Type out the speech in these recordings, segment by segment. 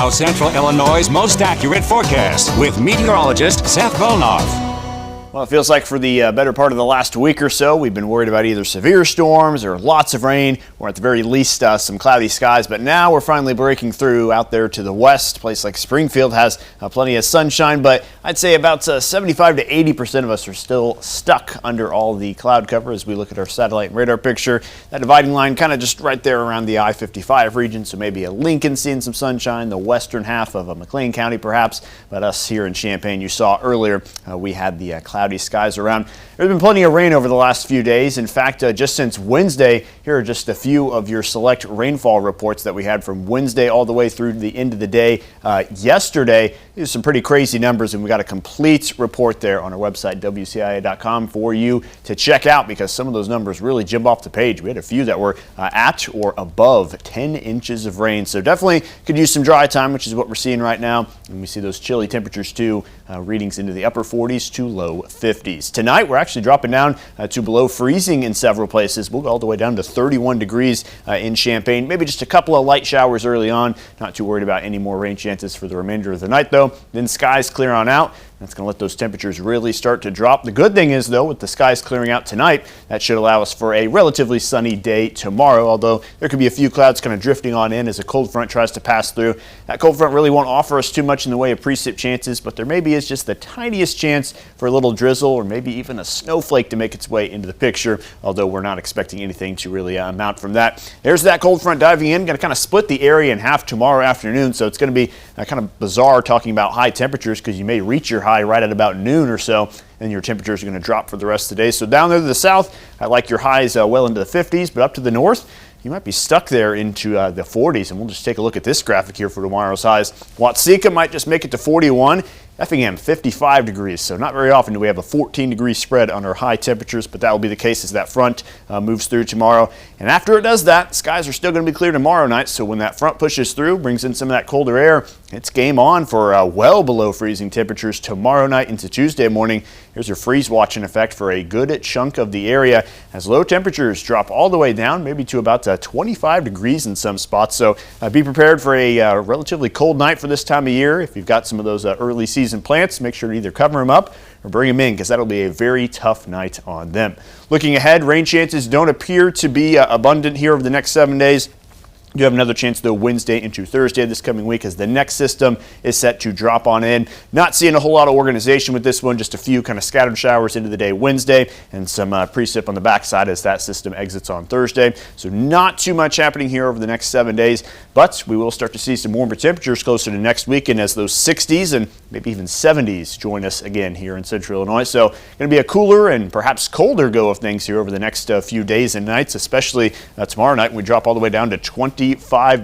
South Central Illinois' most accurate forecast with meteorologist Seth Bohnhoff. Well, it feels like for the better part of the last week or so, we've been worried about either severe storms or lots of rain, or at the very least some cloudy skies. But now we're finally breaking through out there to the west. A place like Springfield has plenty of sunshine, but I'd say about 75 to 80% of us are still stuck under all the cloud cover as we look at our satellite and radar picture. That dividing line kind of just right there around the I-55 region, so maybe a Lincoln seeing some sunshine, the western half of McLean County perhaps, but us here in Champaign, you saw earlier, we had the cloudy skies around. There's been plenty of rain over the last few days. In fact, just since Wednesday, here are just a few of your select rainfall reports that we had from Wednesday all the way through the end of the day yesterday. These are some pretty crazy numbers, and we got a complete report there on our website, WCIA.com, for you to check out because some of those numbers really jump off the page. We had a few that were at or above 10 inches of rain, so definitely could use some dry time, which is what we're seeing right now. And we see those chilly temperatures too, readings into the upper 40s to low 50s. Tonight, we're actually dropping down to below freezing in several places. We'll go all the way down to 31 degrees in Champaign. Maybe just a couple of light showers early on. Not too worried about any more rain chances for the remainder of the night, though. Then skies clear on out. That's going to let those temperatures really start to drop. The good thing is, though, with the skies clearing out tonight, that should allow us for a relatively sunny day tomorrow, although there could be a few clouds kind of drifting on in as a cold front tries to pass through. That cold front really won't offer us too much in the way of precip chances, but there maybe is just the tiniest chance for a little drizzle or maybe even a snowflake to make its way into the picture, although we're not expecting anything to really mount from that. There's that cold front diving in, going to kind of split the area in half tomorrow afternoon, so it's going to be kind of bizarre talking about high temperatures because you may reach your high right at about noon or so, and your temperatures are going to drop for the rest of the day. So down there to the south, I like your highs well into the 50s, but up to the north, you might be stuck there into the 40s, and we'll just take a look at this graphic here for tomorrow's highs. Watseka might just make it to 41. Effingham 55 degrees, so not very often do we have a 14-degree spread on our high temperatures, but that will be the case as that front moves through tomorrow. And after it does that, skies are still going to be clear tomorrow night, so when that front pushes through, brings in some of that colder air, it's game on for well below freezing temperatures tomorrow night into Tuesday morning. Here's your freeze watch in effect for a good chunk of the area as low temperatures drop all the way down, maybe to about 25 degrees in some spots. So be prepared for a relatively cold night for this time of year. If you've got some of those early season plants, make sure to either cover them up or bring them in because that'll be a very tough night on them. Looking ahead, rain chances don't appear to be abundant here over the next 7 days. You have another chance, though, Wednesday into Thursday this coming week as the next system is set to drop on in. Not seeing a whole lot of organization with this one, just a few kind of scattered showers into the day Wednesday and some precip on the backside as that system exits on Thursday. So not too much happening here over the next 7 days, but we will start to see some warmer temperatures closer to next weekend as those 60s and maybe even 70s join us again here in central Illinois. So going to be a cooler and perhaps colder go of things here over the next few days and nights, especially tomorrow night when we drop all the way down to 25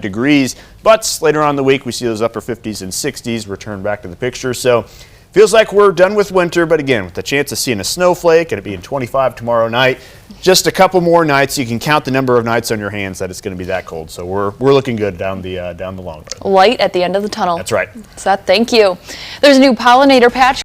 degrees, but later on in the week we see those upper 50s and 60s return back to the picture. So feels like we're done with winter, but again, with the chance of seeing a snowflake and it being 25 tomorrow night, just a couple more nights. You can count the number of nights on your hands that it's going to be that cold. So we're looking good down the long run. Light at the end of the tunnel. That's right. Seth, thank you. There's a new pollinator patch